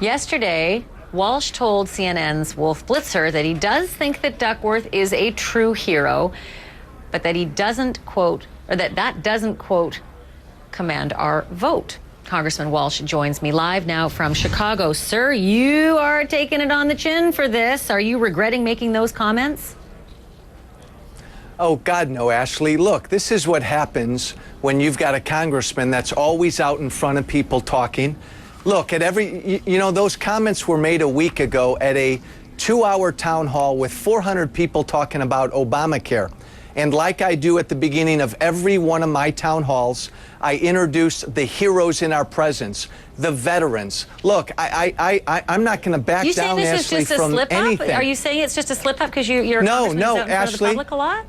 Yesterday, Walsh told CNN's Wolf Blitzer that he does think that Duckworth is a true hero, but that he doesn't, quote, or that doesn't, quote, command our vote. Congressman Walsh joins me live now from Chicago. Sir, you are taking it on the chin for this. Are you regretting making those comments? Oh, God, no, Ashleigh. Look, this is what happens when you've got a congressman that's always out in front of people talking. Look, at those comments were made a week ago at a 2-hour town hall with 400 people talking about Obamacare. And like I do at the beginning of every one of my town halls, I introduce the heroes in our presence, the veterans. Look, I'm not going to back down, Ashleigh, from anything. Are you saying it's just a slip-up because you're no, out in front of the public a lot?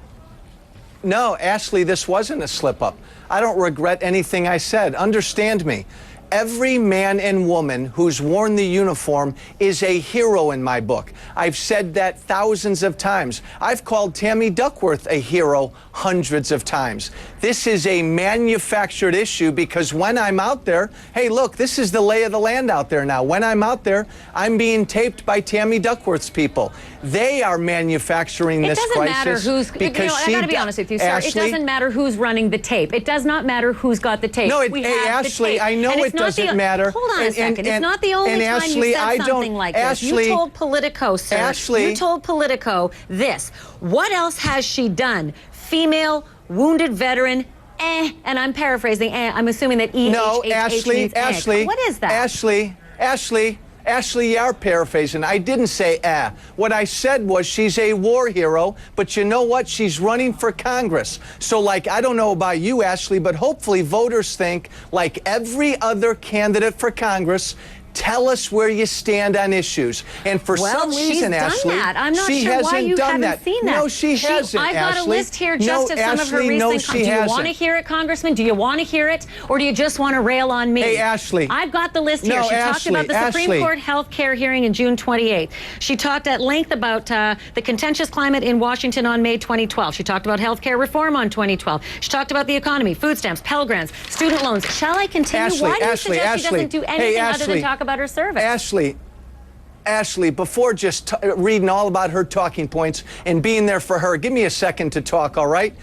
No, Ashleigh, this wasn't a slip-up. I don't regret anything I said. Understand me. Every man and woman who's worn the uniform is a hero in my book. I've said that thousands of times. I've called Tammy Duckworth a hero hundreds of times. This is a manufactured issue because when I'm out there, hey, look, this is the lay of the land out there now. When I'm out there, I'm being taped by Tammy Duckworth's people. They are manufacturing this crisis. It doesn't matter who's, I gotta be honest with you, sir. Ashleigh, it doesn't matter who's running the tape. It does not matter who's got the tape. No, Ashleigh, I know it doesn't matter. Hold on a second. It's not the only time you said something like this. You told Politico, sir. Ashleigh, you told Politico this. What else has she done? Female, wounded veteran, and I'm paraphrasing, I'm assuming that E-H-H-H No, Ashleigh, what is that? Ashleigh, you are paraphrasing. I didn't say What I said was she's a war hero, but you know what? She's running for Congress. So, like, I don't know about you, Ashleigh, but hopefully voters think, like every other candidate for Congress, tell us where you stand on issues. And for some reason, Ashleigh, I'm not sure why you haven't seen that. No, she hasn't, I've got a list here just of some of her recent comments. Do you want to hear it, Congressman? Do you want to hear it? Or do you just want to rail on me? Hey, Ashleigh. I've got the list here. She talked about the Supreme Court health care hearing in June 28th. She talked at length about the contentious climate in Washington on May 2012. She talked about health care reform on 2012. She talked about the economy, food stamps, Pell Grants, student loans. Shall I continue? Why do you suggest she doesn't do anything other than talk about her service? Ashleigh, before just reading all about her talking points and being there for her, give me a second to talk, all right?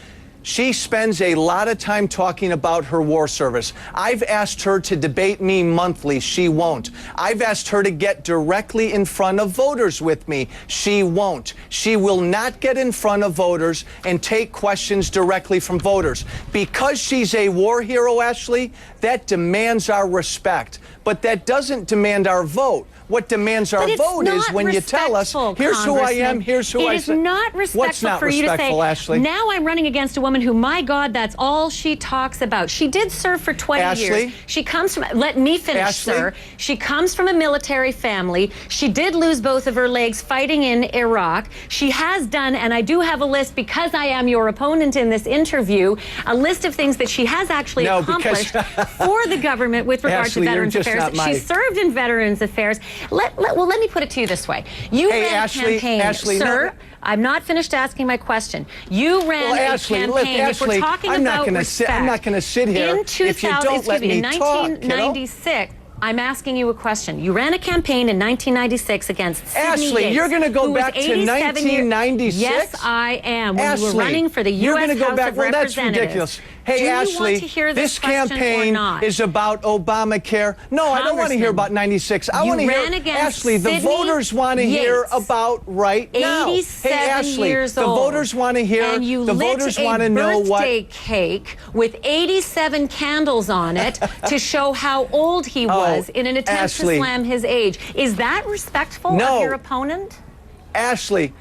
She spends a lot of time talking about her war service. I've asked her to debate me monthly. She won't. I've asked her to get directly in front of voters with me. She won't. She will not get in front of voters and take questions directly from voters. Because she's a war hero, Ashleigh, that demands our respect. But that doesn't demand our vote. What demands our vote is when you tell us, here's who I am, here's who I am. It is not respectful for you to say, Ashleigh? Now I'm running against a woman who, my God, that's all she talks about. She did serve for 20 years. She comes from, let me finish, sir. She comes from a military family. She did lose both of her legs fighting in Iraq. She has done, and I do have a list because I am your opponent in this interview, a list of things that she has actually accomplished for the government with regard to Veterans Affairs. She served in Veterans Affairs. Let me put it to you this way. You ran a campaign, sir. I'm not finished asking my question. You ran a campaign. If we're talking about respect, I'm not going to sit here if you don't let me talk. In 1996, I'm asking you a question. You ran a campaign in 1996 against Sidney Yates, you're going to go back to 1996? Yes, I am. When you were running for the U.S. House of Representatives. That's ridiculous. Hey, Ashleigh, this campaign is about Obamacare. No, I don't want to hear about 96. I want to hear, Ashleigh, the voters want to hear about right now. 87 years old. The voters want to hear, and you lit a birthday cake with 87 candles on it to show how old he was in an attempt to slam his age. Is that respectful of your opponent? Ashleigh,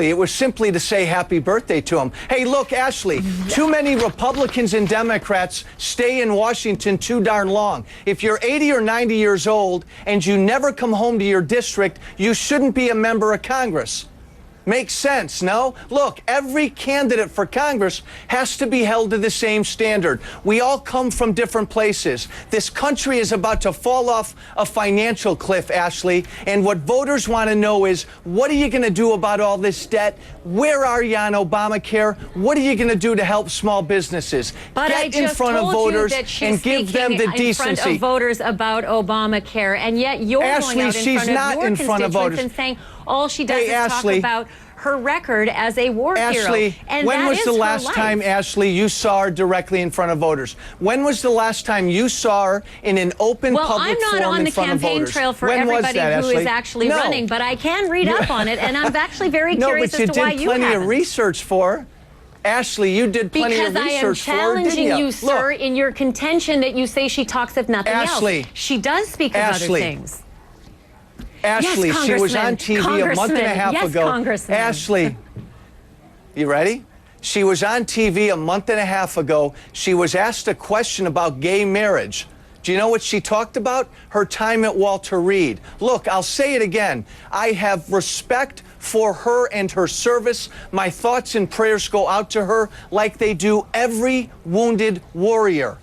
it was simply to say happy birthday to him. Hey, look, Ashleigh, too many Republicans and Democrats stay in Washington too darn long. If you're 80 or 90 years old and you never come home to your district, you shouldn't be a member of Congress. Makes sense, no? Look, every candidate for Congress has to be held to the same standard. We all come from different places. This country is about to fall off a financial cliff, Ashleigh, and what voters want to know is, what are you going to do about all this debt? Where are you on Obamacare? What are you going to do to help small businesses? But Get in front of voters and give them the decency. In front of voters about Obamacare, and yet you're going out in front of your constituents and saying all she does is talk about her record as a war hero. And when was the last time, Ashleigh, you saw her directly in front of voters? When was the last time you saw her in an open public forum in front of voters? Well, I'm not on the campaign trail for everybody who is actually running, but I can read up on it, and I'm actually very curious as to why you haven't. No, but you did plenty of research for her. Ashleigh, you did plenty of research for her, didn't you? Because I am challenging you, sir, in your contention that you say she talks of nothing else. She does speak of other things. Ashleigh, yes, she was on TV a month and a half ago. Ashleigh, you ready? She was on TV a month and a half ago. She was asked a question about gay marriage. Do you know what she talked about? Her time at Walter Reed. Look, I'll say it again. I have respect for her and her service. My thoughts and prayers go out to her like they do every wounded warrior.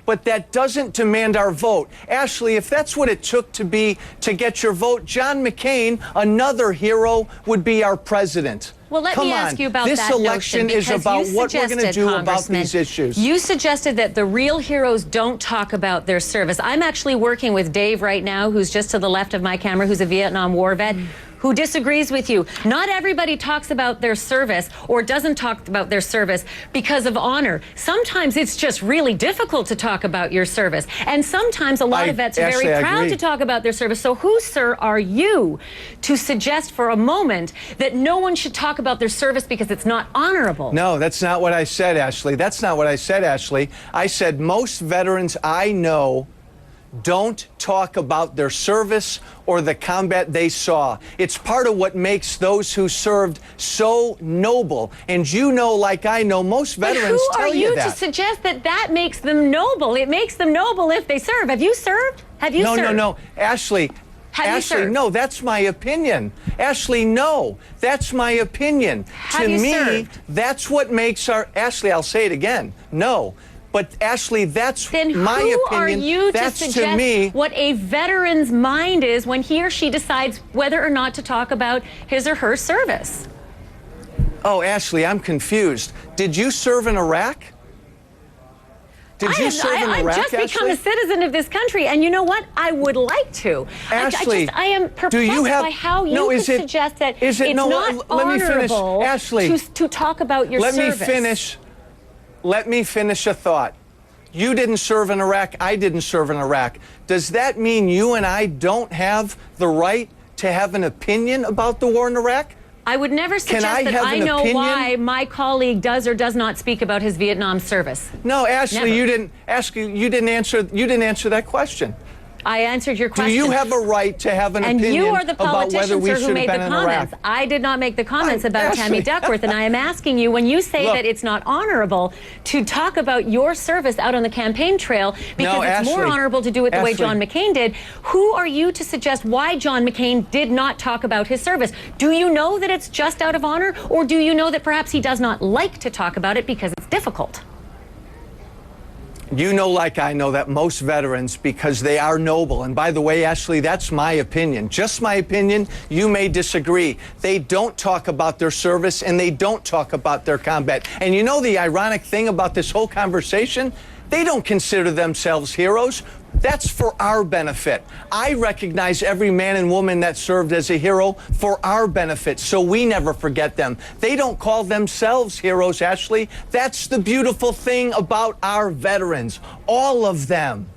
But that doesn't demand our vote. Ashleigh, if that's what it took to get your vote, John McCain, another hero, would be our president. Well, let me ask you about that notion. This election is about what we're going to do about these issues. You suggested that the real heroes don't talk about their service. I'm actually working with Dave right now, who's just to the left of my camera, who's a Vietnam War vet, who disagrees with you. Not everybody talks about their service or doesn't talk about their service because of honor. Sometimes it's just really difficult to talk about your service. And sometimes a lot of vets are very proud to talk about their service. So who, sir, are you to suggest for a moment that no one should talk about their service because it's not honorable? No, that's not what I said, Ashleigh. That's not what I said, Ashleigh. I said most veterans I know don't talk about their service or the combat they saw. It's part of what makes those who served so noble. And you know, like I know, most veterans tell you that. Who are you to suggest that that makes them noble? It makes them noble if they serve. Have you served? Have you served? No. Ashleigh, no, that's my opinion. Ashleigh, no, that's my opinion. To me, that's what makes our... Ashleigh, I'll say it again. No. But, Ashleigh, that's my opinion. Then who are you to suggest what a veteran's mind is when he or she decides whether or not to talk about his or her service? Oh, Ashleigh, I'm confused. Did you serve in Iraq? Did you serve in Iraq, I've just become a citizen of this country, and you know what? I would like to. Ashleigh, I am perplexed by how you could suggest that it's not honorable to talk about your service. Let me finish a thought. You didn't serve in Iraq. I didn't serve in Iraq. Does that mean you and I don't have the right to have an opinion about the war in Iraq? I would never suggest that I know why my colleague does or does not speak about his Vietnam service. No, Ashleigh, you didn't answer that question. I answered your question. Do you have a right to have an opinion about whether we should have been in Iraq? I did not make the comments about Tammy Duckworth, and I am asking you, when you say that it's not honorable to talk about your service out on the campaign trail because it's more honorable to do it the way John McCain did, who are you to suggest why John McCain did not talk about his service? Do you know that it's just out of honor, or do you know that perhaps he does not like to talk about it because it's difficult? You know, like I know, that most veterans, because they are noble, and by the way, Ashleigh, that's my opinion, just my opinion, you may disagree. They don't talk about their service and they don't talk about their combat. And you know the ironic thing about this whole conversation? They don't consider themselves heroes. That's for our benefit. I recognize every man and woman that served as a hero for our benefit, so we never forget them. They don't call themselves heroes, Ashleigh. That's the beautiful thing about our veterans, all of them.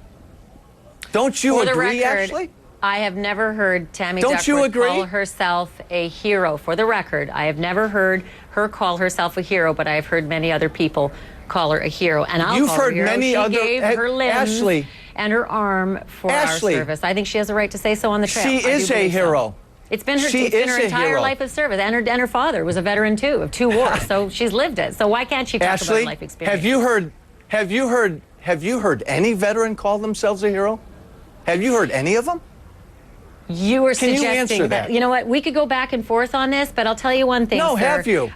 Don't you agree, Ashleigh? I have never heard Tammy Duckworth call herself a hero. For the record, I have never heard her call herself a hero, but I have heard many other people call her a hero. And I'll call her a hero. She gave her limbs and her arm for our service. I think she has a right to say so on the trail. She is a hero. It's been her entire life of service, and her father was a veteran too of 2 wars, so she's lived it. So why can't she talk about life experience? Have you heard any veteran call themselves a hero? Have you heard any of them? You were Can you suggesting answer that? You know what? We could go back and forth on this, but I'll tell you one thing, No, sir. have you?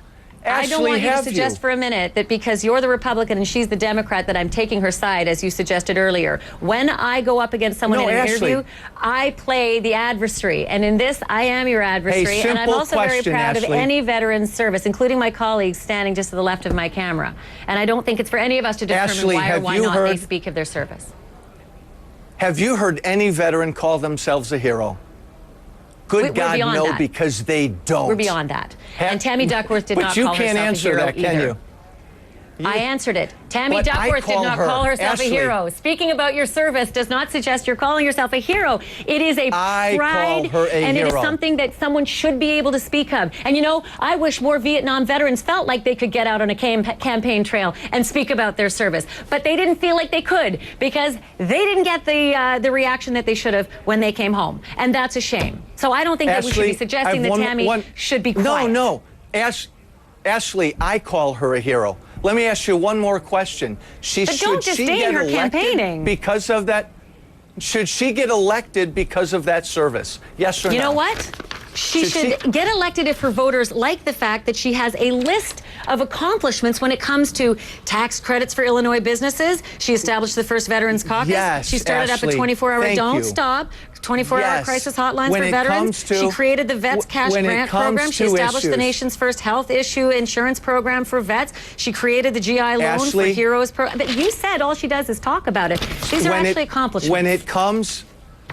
I don't want you to have suggest for a minute that because you're the Republican and she's the Democrat that I'm taking her side, as you suggested earlier. When I go up against someone in an interview, I play the adversary. And in this, I am your adversary. Hey, and I'm also very proud of Ashleigh. any veteran's service, including my colleagues standing just to the left of my camera. And I don't think it's for any of us to determine Ashleigh, why or why not they heard, speak of their service. Have you heard any veteran call themselves a hero? Good God, no, that. Because they don't. We're beyond that. And Tammy Duckworth did not call call herself a hero. But you can't answer that, can either. you? I answered it. Tammy But Duckworth did not call herself Ashleigh. a hero. Speaking about your service does not suggest you're calling yourself a hero. It is a pride, call her a and hero. it is something that someone should be able to speak of. And you know, I wish more Vietnam veterans felt like they could get out on a campaign trail and speak about their service. But they didn't feel like they could because they didn't get the reaction that they should have when they came home. And that's a shame. So I don't think that we should be suggesting that Tammy should be quiet. No. Ashleigh, I call her a hero. Let me ask you one more question. But don't disdain her campaigning. Because of that? Should she get elected because of that service? Yes or no? You know what? She should get elected if her voters like the fact that she has a list of accomplishments when it comes to tax credits for Illinois businesses. She established the first Veterans Caucus. Yes, she started up a Ashleigh, 24-hour Don't Stop, 24-hour crisis hotlines for veterans. She created the Vets Cash Grant Program. She established the nation's first health issue insurance program for vets. She created the GI loan for Heroes Program. But you said all she does is talk about it. These are actually accomplishments.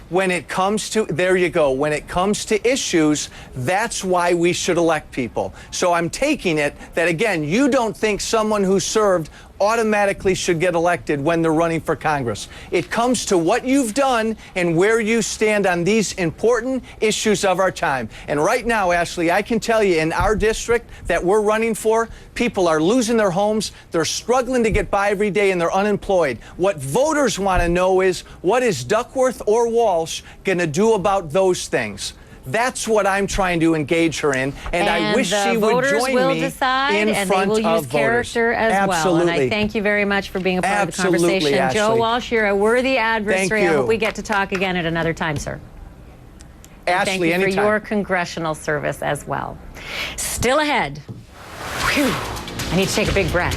When it comes to, there you go, when it comes to issues, that's why we should elect people. So I'm taking it that, again, you don't think someone who served automatically should get elected when they're running for Congress. It comes to what you've done and where you stand on these important issues of our time. And right now, Ashleigh, I can tell you in our district that we're running for, people are losing their homes, they're struggling to get by every day, and they're unemployed. What voters want to know is, what is Duckworth or Walsh going to do about those things? That's what I'm trying to engage her in, and I wish she would join me in front and they will use character as well. And I thank you very much for being a part of the conversation. Ashleigh. Joe Walsh, you're a worthy adversary. Thank you. I hope we get to talk again at another time, sir. Ashleigh, thank you anytime. for your congressional service as well. Still ahead. Whew. I need to take a big breath.